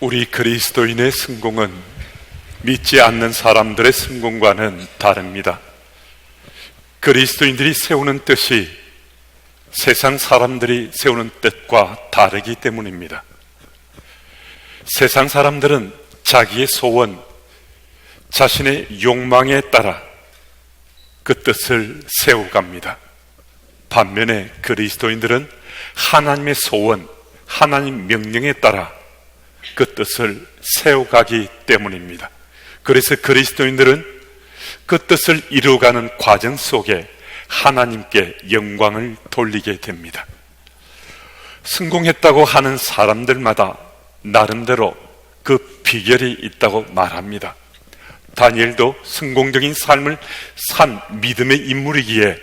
우리 그리스도인의 성공은 믿지 않는 사람들의 성공과는 다릅니다. 그리스도인들이 세우는 뜻이 세상 사람들이 세우는 뜻과 다르기 때문입니다. 세상 사람들은 자기의 소원, 자신의 욕망에 따라 그 뜻을 세워갑니다. 반면에 그리스도인들은 하나님의 소원, 하나님 명령에 따라 그 뜻을 세워가기 때문입니다. 그래서 그리스도인들은 그 뜻을 이루어가는 과정 속에 하나님께 영광을 돌리게 됩니다. 성공했다고 하는 사람들마다 나름대로 그 비결이 있다고 말합니다. 다니엘도 성공적인 삶을 산 믿음의 인물이기에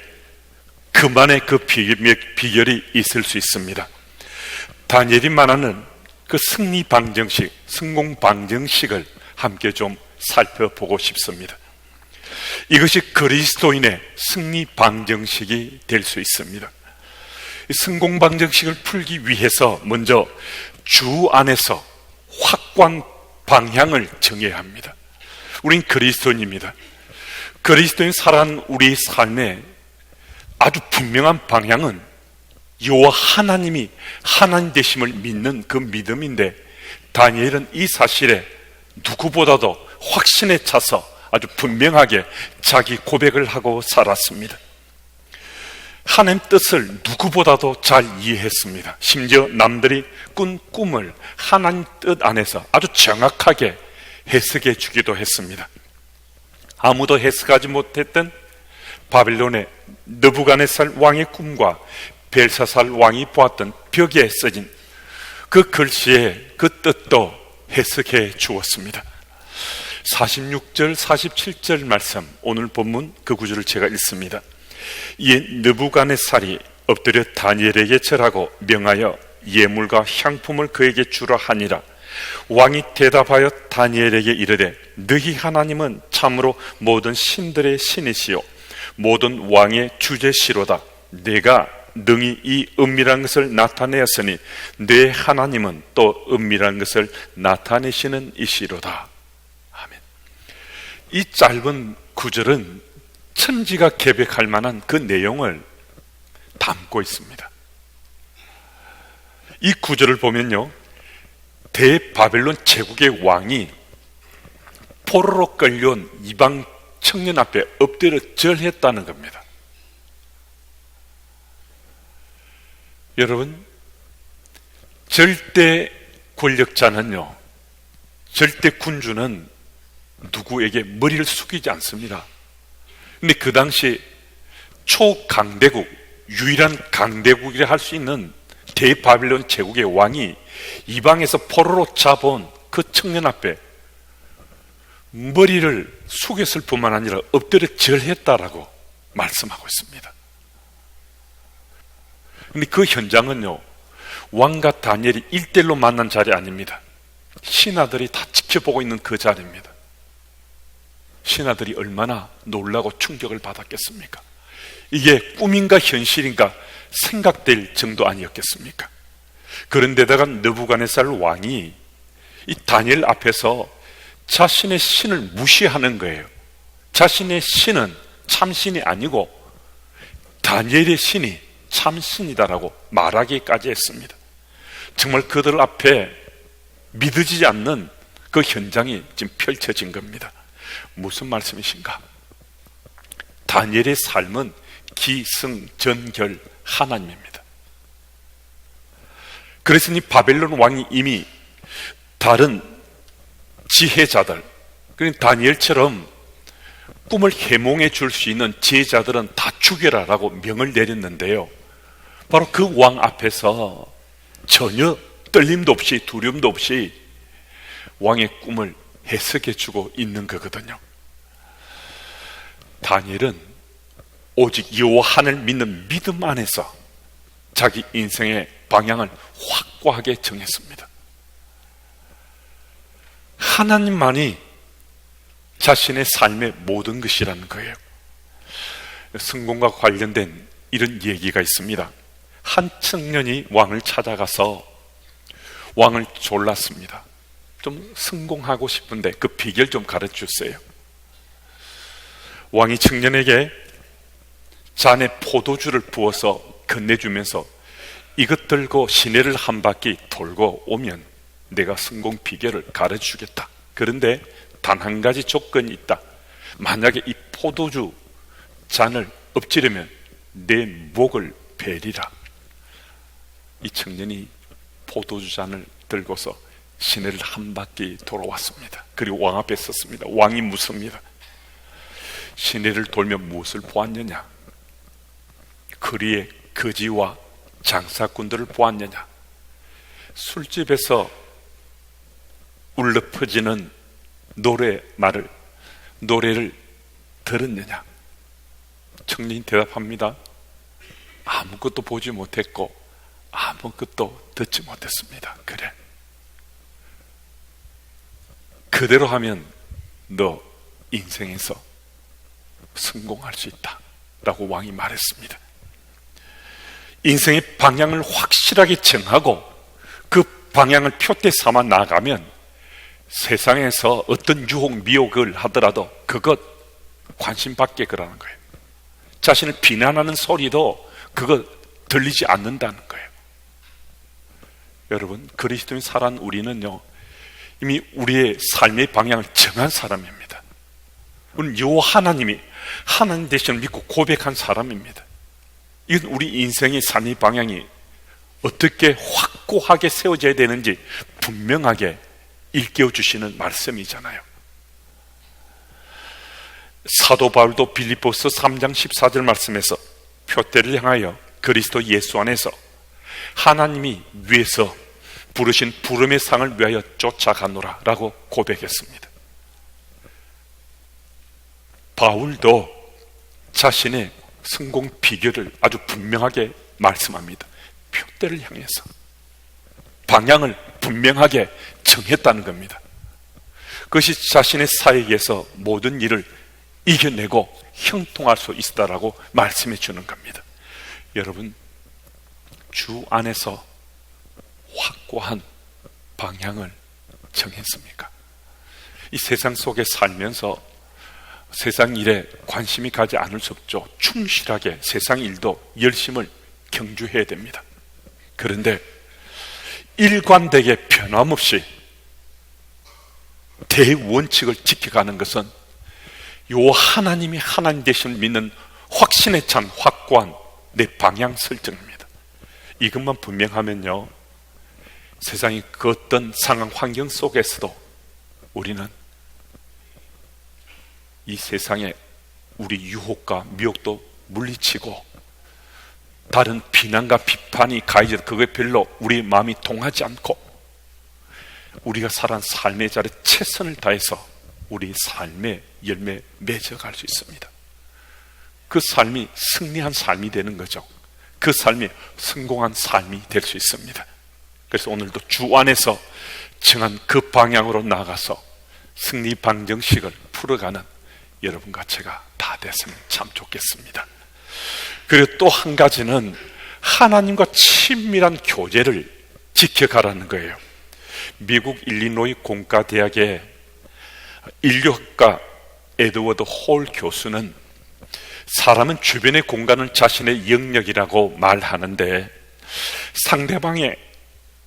그만의 그 비결이 있을 수 있습니다. 다니엘이 말하는 그 승리 방정식, 성공 방정식을 함께 좀 살펴보고 싶습니다. 이것이 그리스도인의 승리 방정식이 될 수 있습니다. 성공 방정식을 풀기 위해서 먼저 주 안에서 확고한 방향을 정해야 합니다. 우린 그리스도인입니다. 그리스도인 살아가는 우리 삶의 아주 분명한 방향은 여호와 하나님이 하나님 되심을 믿는 그 믿음인데, 다니엘은 이 사실에 누구보다도 확신에 차서 아주 분명하게 자기 고백을 하고 살았습니다. 하나님 뜻을 누구보다도 잘 이해했습니다. 심지어 남들이 꾼 꿈을 하나님 뜻 안에서 아주 정확하게 해석해 주기도 했습니다. 아무도 해석하지 못했던 바빌론의 느부갓네살 왕의 꿈과 벨사살 왕이 보았던 벽에 써진 그 글씨의 그 뜻도 해석해 주었습니다. 46절, 47절 말씀, 오늘 본문 그 구절을 제가 읽습니다. 이에 느부갓네살이 엎드려 다니엘에게 절하고 명하여 예물과 향품을 그에게 주라 하니라. 왕이 대답하여 다니엘에게 이르되, 너희 하나님은 참으로 모든 신들의 신이시요 모든 왕의 주제시로다. 내가 능히 이 은밀한 것을 나타내었으니 내 하나님은 또 은밀한 것을 나타내시는 이시로다. 아멘. 이 짧은 구절은 천지가 계백할 만한 그 내용을 담고 있습니다. 이 구절을 보면요, 대바벨론 제국의 왕이 포로로 끌려온 이방 청년 앞에 엎드려 절했다는 겁니다. 여러분, 절대 권력자는요, 절대 군주는 누구에게 머리를 숙이지 않습니다. 근데 그 당시 초강대국, 유일한 강대국이라 할 수 있는 대바빌론 제국의 왕이 이방에서 포로로 잡아온 그 청년 앞에 머리를 숙였을 뿐만 아니라 엎드려 절했다라고 말씀하고 있습니다. 근데 그 현장은요, 왕과 다니엘이 1대1로 만난 자리 아닙니다. 신하들이 다 지켜보고 있는 그 자리입니다. 신하들이 얼마나 놀라고 충격을 받았겠습니까? 이게 꿈인가 현실인가 생각될 정도 아니었겠습니까? 그런데다가 느부갓네살 왕이 이 다니엘 앞에서 자신의 신을 무시하는 거예요. 자신의 신은 참신이 아니고 다니엘의 신이 참신이다라고 말하기까지 했습니다. 정말 그들 앞에 믿어지지 않는 그 현장이 지금 펼쳐진 겁니다. 무슨 말씀이신가? 다니엘의 삶은 기승전결 하나님입니다. 그래서 이 바벨론 왕이 이미 다른 지혜자들, 그러니까 다니엘처럼 꿈을 해몽해 줄 수 있는 지혜자들은 다 죽여라라고 명을 내렸는데요, 바로 그 왕 앞에서 전혀 떨림도 없이 두려움도 없이 왕의 꿈을 해석해 주고 있는 거거든요. 다니엘은 오직 여호와 하나님을 믿는 믿음 안에서 자기 인생의 방향을 확고하게 정했습니다. 하나님만이 자신의 삶의 모든 것이라는 거예요. 성공과 관련된 이런 얘기가 있습니다. 한 청년이 왕을 찾아가서 왕을 졸랐습니다. 좀 성공하고 싶은데 그 비결 좀 가르쳐 주세요. 왕이 청년에게 잔에 포도주를 부어서 건네주면서 이것 들고 시내를 한 바퀴 돌고 오면 내가 성공 비결을 가르쳐 주겠다. 그런데 단 한 가지 조건이 있다. 만약에 이 포도주 잔을 엎지르면 내 목을 베리라. 이 청년이 포도주 잔을 들고서 시내를 한 바퀴 돌아왔습니다. 그리고 왕 앞에 섰습니다. 왕이 묻습니다. 시내를 돌며 무엇을 보았느냐? 거리에 거지와 장사꾼들을 보았느냐? 술집에서 울려 퍼지는 노래를 들었느냐? 청년이 대답합니다. 아무것도 보지 못했고 아무것도 듣지 못했습니다. 그래, 그대로 하면 너 인생에서 성공할 수 있다 라고 왕이 말했습니다. 인생의 방향을 확실하게 정하고 그 방향을 표대 삼아 나가면 세상에서 어떤 유혹 미혹을 하더라도 그것 관심 받게 그러는 거예요. 자신을 비난하는 소리도 그거 들리지 않는다는 거예요. 여러분, 그리스도인 살아온 우리는요, 이미 우리의 삶의 방향을 정한 사람입니다. 우리는 여호와 하나님이 하나님 되심을 믿고 고백한 사람입니다. 이건 우리 인생의 삶의 방향이 어떻게 확고하게 세워져야 되는지 분명하게 일깨워 주시는 말씀이잖아요. 사도 바울도 빌립보서 3장 14절 말씀에서 표대를 향하여 그리스도 예수 안에서 하나님이 위에서 부르신 부름의 상을 위하여 쫓아가노라 라고 고백했습니다. 바울도 자신의 성공 비결을 아주 분명하게 말씀합니다. 표대를 향해서 방향을 분명하게 정했다는 겁니다. 그것이 자신의 사역에서 모든 일을 이겨내고 형통할 수 있다라고 말씀해 주는 겁니다. 여러분, 주 안에서 확고한 방향을 정했습니까? 이 세상 속에 살면서 세상 일에 관심이 가지 않을 수 없죠. 충실하게 세상 일도 열심을 경주해야 됩니다. 그런데 일관되게 변함없이 대원칙을 지켜가는 것은 요 하나님이 하나님 되심을 믿는 확신에 찬 확고한 내 방향 설정입니다. 이것만 분명하면요, 세상의 그 어떤 상황 환경 속에서도 우리는 이 세상에 우리 유혹과 미혹도 물리치고 다른 비난과 비판이 가해져도 그게 별로 우리 마음이 동하지 않고 우리가 살아온 삶의 자리에 최선을 다해서 우리 삶의 열매 맺어갈 수 있습니다. 그 삶이 승리한 삶이 되는 거죠. 그 삶이 성공한 삶이 될 수 있습니다. 그래서 오늘도 주 안에서 정한 그 방향으로 나가서 승리 방정식을 풀어가는 여러분과 제가 다 됐으면 참 좋겠습니다. 그리고 또 한 가지는 하나님과 친밀한 교제를 지켜가라는 거예요. 미국 일리노이 공과대학의 인류학과 에드워드 홀 교수는 사람은 주변의 공간을 자신의 영역이라고 말하는데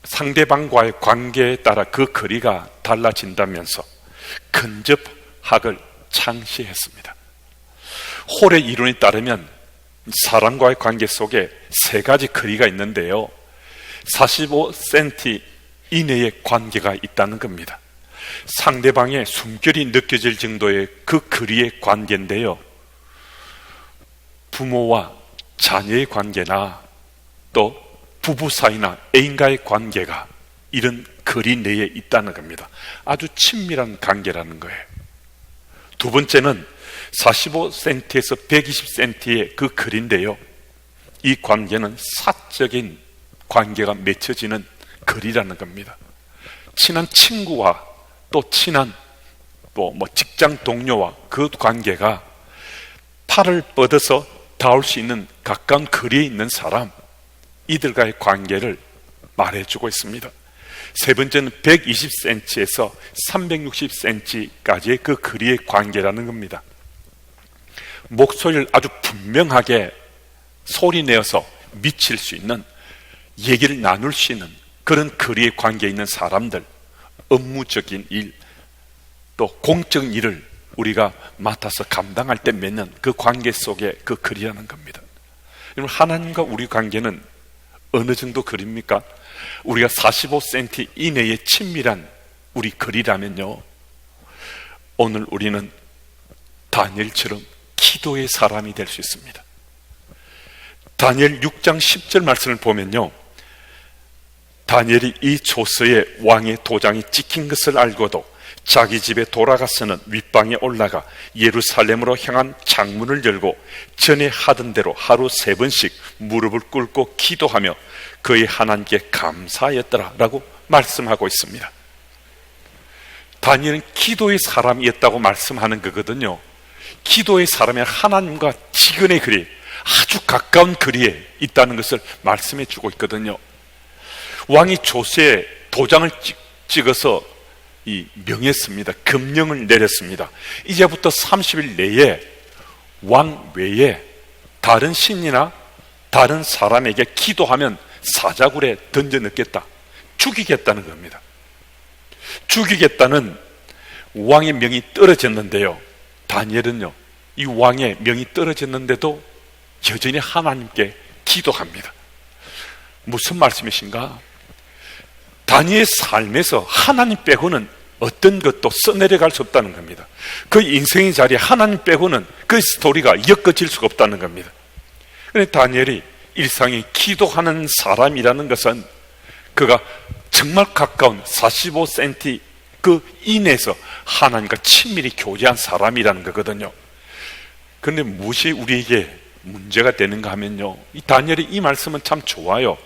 상대방과의 관계에 따라 그 거리가 달라진다면서 근접학을 창시했습니다. 홀의 이론에 따르면 사람과의 관계 속에 세 가지 거리가 있는데요, 45cm 이내의 관계가 있다는 겁니다. 상대방의 숨결이 느껴질 정도의 그 거리의 관계인데요, 부모와 자녀의 관계나 또 부부 사이나 애인과의 관계가 이런 거리 내에 있다는 겁니다. 아주 친밀한 관계라는 거예요. 두 번째는 45cm에서 120cm의 그 거리인데요, 이 관계는 사적인 관계가 맺혀지는 거리라는 겁니다. 친한 친구와 또 친한 직장 동료와 그 관계가 팔을 뻗어서 닿을 수 있는 가까운 거리에 있는 사람, 이들과의 관계를 말해주고 있습니다. 세 번째는 120cm에서 360cm까지의 그 거리의 관계라는 겁니다. 목소리를 아주 분명하게 소리내어서 미칠 수 있는, 얘기를 나눌 수 있는 그런 거리의 관계에 있는 사람들, 업무적인 일, 또 공적인 일을 우리가 맡아서 감당할 때 맺는 그 관계 속의 그 거리라는 겁니다. 여러분, 하나님과 우리 관계는 어느 정도 거리입니까? 우리가 45cm 이내의 친밀한 우리 거리라면요, 오늘 우리는 다니엘처럼 기도의 사람이 될 수 있습니다. 다니엘 6장 10절 말씀을 보면요, 다니엘이 이 조서에 왕의 도장이 찍힌 것을 알고도 자기 집에 돌아가서는 윗방에 올라가 예루살렘으로 향한 창문을 열고 전에 하던 대로 하루 3번씩 무릎을 꿇고 기도하며 그의 하나님께 감사하였더라 라고 말씀하고 있습니다. 다니엘은 기도의 사람이었다고 말씀하는 거거든요. 기도의 사람이 하나님과 지근의 거리, 아주 가까운 거리에 있다는 것을 말씀해 주고 있거든요. 왕이 조서에 도장을 찍어서 명했습니다. 금령을 내렸습니다. 이제부터 30일 내에 왕 외에 다른 신이나 다른 사람에게 기도하면 사자굴에 던져 넣겠다, 죽이겠다는 겁니다. 죽이겠다는 왕의 명이 떨어졌는데요, 다니엘은요, 이 왕의 명이 떨어졌는데도 여전히 하나님께 기도합니다. 무슨 말씀이신가? 다니엘의 삶에서 하나님 빼고는 어떤 것도 써내려갈 수 없다는 겁니다. 그 인생의 자리에 하나님 빼고는 그 스토리가 엮어질 수가 없다는 겁니다. 그런데 다니엘이 일상에 기도하는 사람이라는 것은 그가 정말 가까운 45cm 그 이내에서 하나님과 친밀히 교제한 사람이라는 거거든요. 그런데 무엇이 우리에게 문제가 되는가 하면요, 이 다니엘의 이 말씀은 참 좋아요.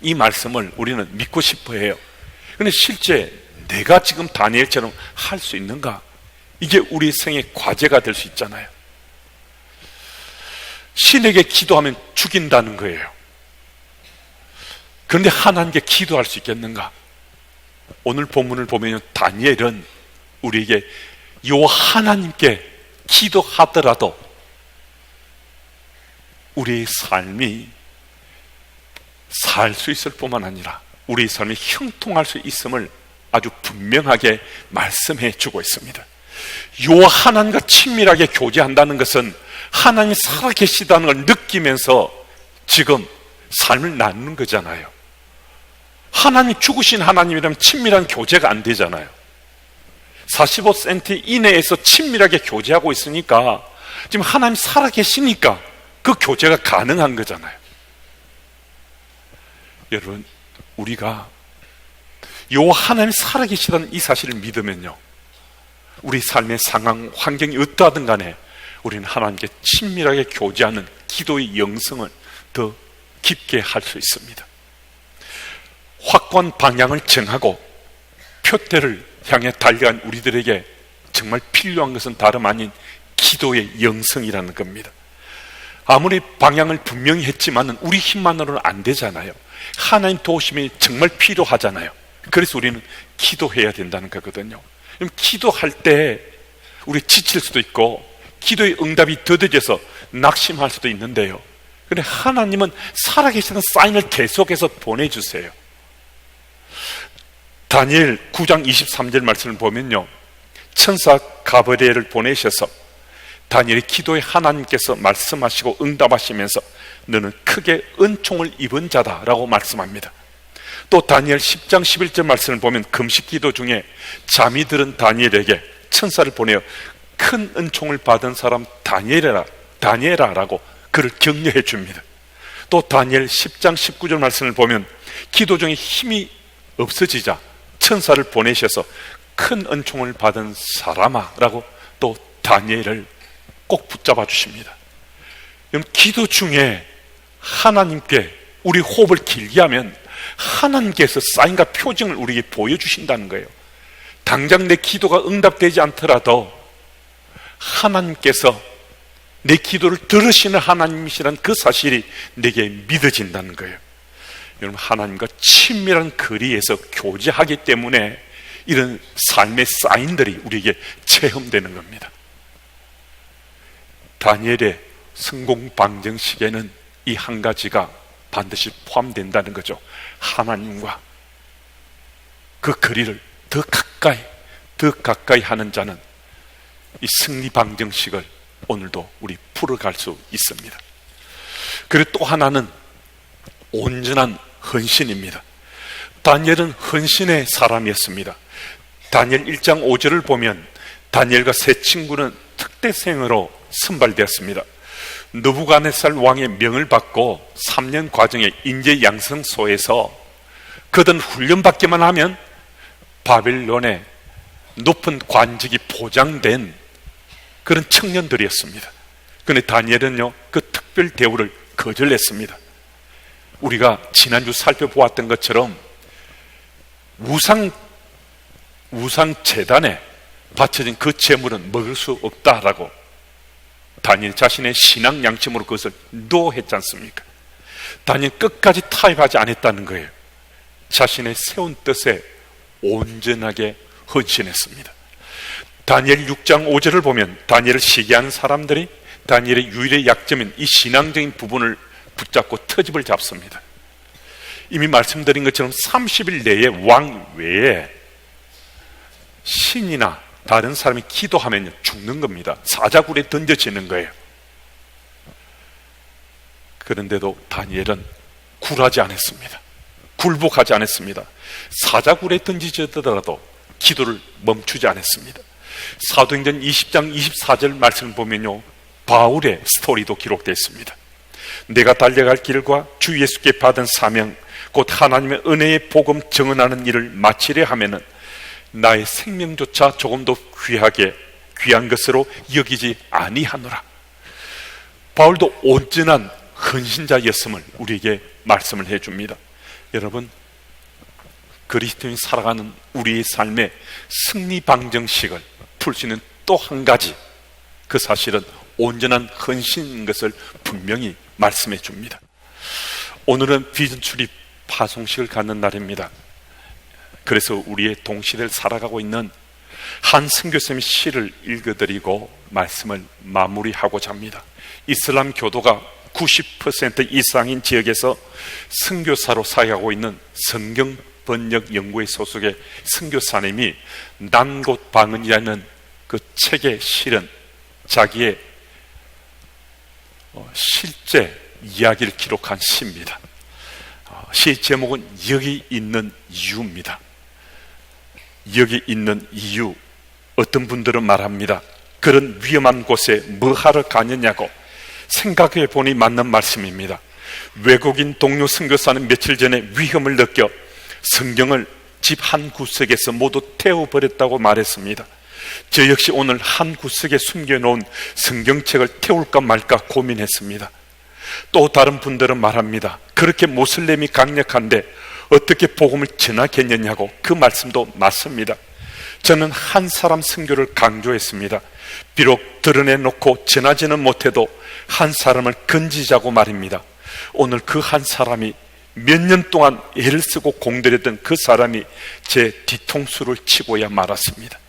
이 말씀을 우리는 믿고 싶어 해요. 그런데 실제 내가 지금 다니엘처럼 할 수 있는가? 이게 우리 생의 과제가 될 수 있잖아요. 신에게 기도하면 죽인다는 거예요. 그런데 하나님께 기도할 수 있겠는가? 오늘 본문을 보면 다니엘은 우리에게 요 하나님께 기도하더라도 우리의 삶이 살 수 있을 뿐만 아니라 우리의 삶이 형통할 수 있음을 아주 분명하게 말씀해 주고 있습니다. 요 하나님과 친밀하게 교제한다는 것은 하나님이 살아계시다는 걸 느끼면서 지금 삶을 나누는 거잖아요. 하나님이 죽으신 하나님이라면 친밀한 교제가 안 되잖아요. 45cm 이내에서 친밀하게 교제하고 있으니까 지금 하나님이 살아계시니까 그 교제가 가능한 거잖아요. 여러분, 우리가 요 하나님이 살아계시다는 이 사실을 믿으면요, 우리 삶의 상황, 환경이 어떠하든 간에 우리는 하나님께 친밀하게 교제하는 기도의 영성을 더 깊게 할 수 있습니다. 확고한 방향을 정하고 표대를 향해 달려간 우리들에게 정말 필요한 것은 다름 아닌 기도의 영성이라는 겁니다. 아무리 방향을 분명히 했지만 우리 힘만으로는 안 되잖아요. 하나님 도우심이 정말 필요하잖아요. 그래서 우리는 기도해야 된다는 거거든요. 그럼 기도할 때 우리 지칠 수도 있고 기도의 응답이 더뎌져서 낙심할 수도 있는데요, 그런데 하나님은 살아계시는 사인을 계속해서 보내주세요. 다니엘 9장 23절 말씀을 보면요, 천사 가브리엘을 보내셔서 다니엘의 기도에 하나님께서 말씀하시고 응답하시면서 너는 크게 은총을 입은 자다라고 말씀합니다. 또 다니엘 10장 11절 말씀을 보면 금식 기도 중에 잠이 들은 다니엘에게 천사를 보내어 큰 은총을 받은 사람 다니엘아라고 그를 격려해 줍니다. 또 다니엘 10장 19절 말씀을 보면 기도 중에 힘이 없어지자 천사를 보내셔서 큰 은총을 받은 사람아라고 또 다니엘을 꼭 붙잡아 주십니다. 기도 중에 하나님께 우리 호흡을 길게 하면 하나님께서 사인과 표징을 우리에게 보여주신다는 거예요. 당장 내 기도가 응답되지 않더라도 하나님께서 내 기도를 들으시는 하나님이시라는 그 사실이 내게 믿어진다는 거예요. 여러분, 하나님과 친밀한 거리에서 교제하기 때문에 이런 삶의 사인들이 우리에게 체험되는 겁니다. 다니엘의 성공 방정식에는 이 한 가지가 반드시 포함된다는 거죠. 하나님과 그 거리를 더 가까이 하는 자는 이 승리 방정식을 오늘도 우리 풀어갈 수 있습니다. 그리고 또 하나는 온전한 헌신입니다. 다니엘은 헌신의 사람이었습니다. 다니엘 1장 5절을 보면 다니엘과 세 친구는 특대생으로 선발되었습니다. 느부갓네살 왕의 명을 받고 3년 과정의 인재 양성소에서 그들은 훈련받기만 하면 바벨론의 높은 관직이 보장된 그런 청년들이었습니다. 그런데 다니엘은요, 그 특별 대우를 거절했습니다. 우리가 지난주 살펴보았던 것처럼 우상 제단에 바쳐진 그 제물은 먹을 수 없다라고 다니엘 자신의 신앙 양심으로 그것을 노했지 않습니까? 다니엘 끝까지 타협하지 않았다는 거예요. 자신의 세운 뜻에 온전하게 헌신했습니다. 다니엘 6장 5절을 보면 다니엘을 시기하는 사람들이 다니엘의 유일의 약점인 이 신앙적인 부분을 붙잡고 트집을 잡습니다. 이미 말씀드린 것처럼 30일 내에 왕 외에 신이나 다른 사람이 기도하면 죽는 겁니다. 사자굴에 던져지는 거예요. 그런데도 다니엘은 굴하지 않았습니다. 굴복하지 않았습니다. 사자굴에 던지더라도 기도를 멈추지 않았습니다. 사도행전 20장 24절 말씀을 보면요, 바울의 스토리도 기록되어 있습니다. 내가 달려갈 길과 주 예수께 받은 사명 곧 하나님의 은혜의 복음 증언하는 일을 마치려 하면은 나의 생명조차 조금도 귀한 것으로 여기지 아니하노라. 바울도 온전한 헌신자였음을 우리에게 말씀을 해줍니다. 여러분, 그리스도인이 살아가는 우리의 삶의 승리 방정식을 풀 수 있는 또 한 가지, 그 사실은 온전한 헌신인 것을 분명히 말씀해 줍니다. 오늘은 비전 출입 파송식을 갖는 날입니다. 그래서 우리의 동시대를 살아가고 있는 한 선교사님의 시를 읽어드리고 말씀을 마무리하고자 합니다. 이슬람 교도가 90% 이상인 지역에서 선교사로 사역하고 있는 성경 번역 연구회 소속의 선교사님이 난곳 방언이라는 그 책에 실은 자기의 실제 이야기를 기록한 시입니다. 시의 제목은 여기 있는 이유입니다. 여기 있는 이유. 어떤 분들은 말합니다. 그런 위험한 곳에 뭐 하러 가느냐고. 생각해 보니 맞는 말씀입니다. 외국인 동료 선교사는 며칠 전에 위험을 느껴 성경을 집 한 구석에서 모두 태워버렸다고 말했습니다. 저 역시 오늘 한 구석에 숨겨놓은 성경책을 태울까 말까 고민했습니다. 또 다른 분들은 말합니다. 그렇게 모슬렘이 강력한데 어떻게 복음을 전하겠느냐고. 그 말씀도 맞습니다. 저는 한 사람 선교를 강조했습니다. 비록 드러내놓고 전하지는 못해도 한 사람을 건지자고 말입니다. 오늘 그 한 사람이 몇 년 동안 애를 쓰고 공들였던 그 사람이 제 뒤통수를 치고야 말았습니다.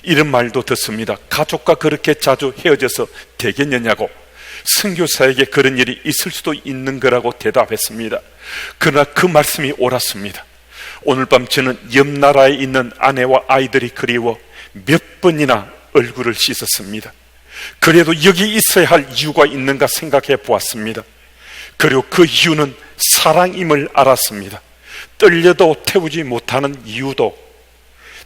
이런 말도 듣습니다. 가족과 그렇게 자주 헤어져서 되겠느냐고. 선교사에게 그런 일이 있을 수도 있는 거라고 대답했습니다. 그러나 그 말씀이 옳았습니다. 오늘 밤 저는 옆 나라에 있는 아내와 아이들이 그리워 몇 번이나 얼굴을 씻었습니다. 그래도 여기 있어야 할 이유가 있는가 생각해 보았습니다. 그리고 그 이유는 사랑임을 알았습니다. 떨려도 태우지 못하는 이유도,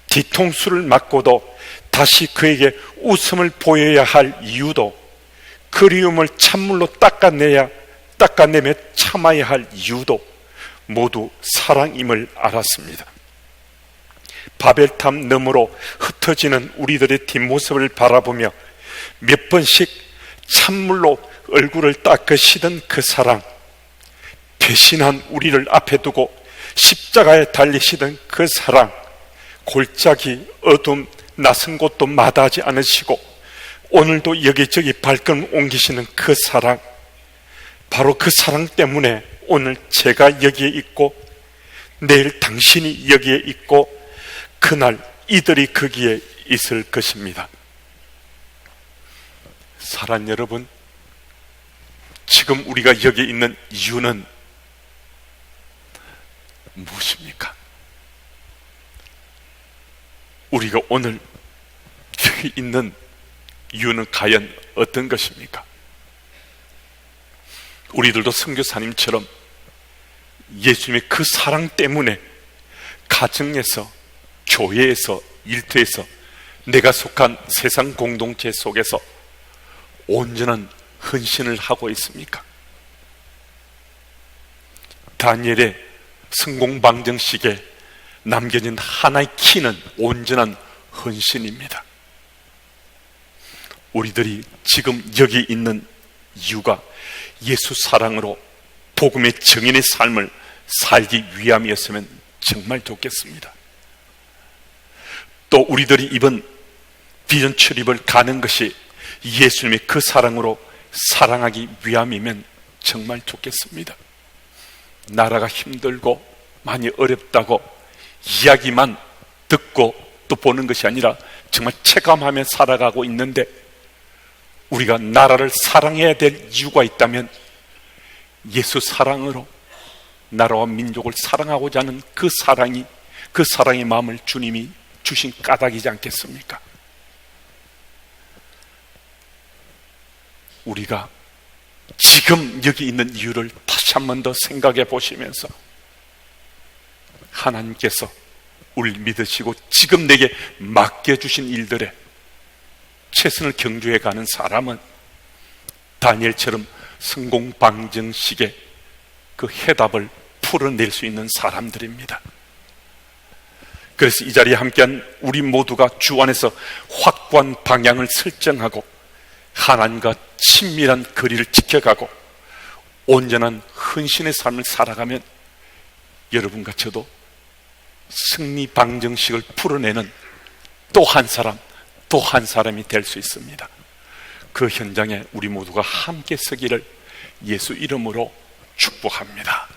뒤통수를 맞고도 다시 그에게 웃음을 보여야 할 이유도, 그리움을 찬물로 닦아내며 참아야 할 이유도 모두 사랑임을 알았습니다. 바벨탑 너머로 흩어지는 우리들의 뒷모습을 바라보며 몇 번씩 찬물로 얼굴을 닦으시던 그 사랑, 배신한 우리를 앞에 두고 십자가에 달리시던 그 사랑, 골짜기, 어둠, 낯선 곳도 마다하지 않으시고 오늘도 여기저기 발걸음 옮기시는 그 사랑, 바로 그 사랑 때문에 오늘 제가 여기에 있고 내일 당신이 여기에 있고 그날 이들이 거기에 있을 것입니다. 사랑하는 여러분, 지금 우리가 여기 있는 이유는 무엇입니까? 우리가 오늘 여기 있는 이유는 과연 어떤 것입니까? 우리들도 선교사님처럼 예수님의 그 사랑 때문에 가정에서, 교회에서, 일터에서, 내가 속한 세상 공동체 속에서 온전한 헌신을 하고 있습니까? 다니엘의 성공방정식에 남겨진 하나의 키는 온전한 헌신입니다. 우리들이 지금 여기 있는 이유가 예수 사랑으로 복음의 증인의 삶을 살기 위함이었으면 정말 좋겠습니다. 또 우리들이 이번 비전 출입을 가는 것이 예수님의 그 사랑으로 사랑하기 위함이면 정말 좋겠습니다. 나라가 힘들고 많이 어렵다고 이야기만 듣고 또 보는 것이 아니라 정말 체감하며 살아가고 있는데, 우리가 나라를 사랑해야 될 이유가 있다면 예수 사랑으로 나라와 민족을 사랑하고자 하는 그 사랑의 마음을 주님이 주신 까닭이지 않겠습니까? 우리가 지금 여기 있는 이유를 다시 한 번 더 생각해 보시면서, 하나님께서 우리를 믿으시고 지금 내게 맡겨주신 일들에 최선을 경주해 가는 사람은 다니엘처럼 성공방정식의 그 해답을 풀어낼 수 있는 사람들입니다. 그래서 이 자리에 함께한 우리 모두가 주 안에서 확고한 방향을 설정하고 하나님과 친밀한 거리를 지켜가고 온전한 헌신의 삶을 살아가면 여러분과 저도 승리 방정식을 풀어내는 또 한 사람이 될 수 있습니다. 그 현장에 우리 모두가 함께 서기를 예수 이름으로 축복합니다.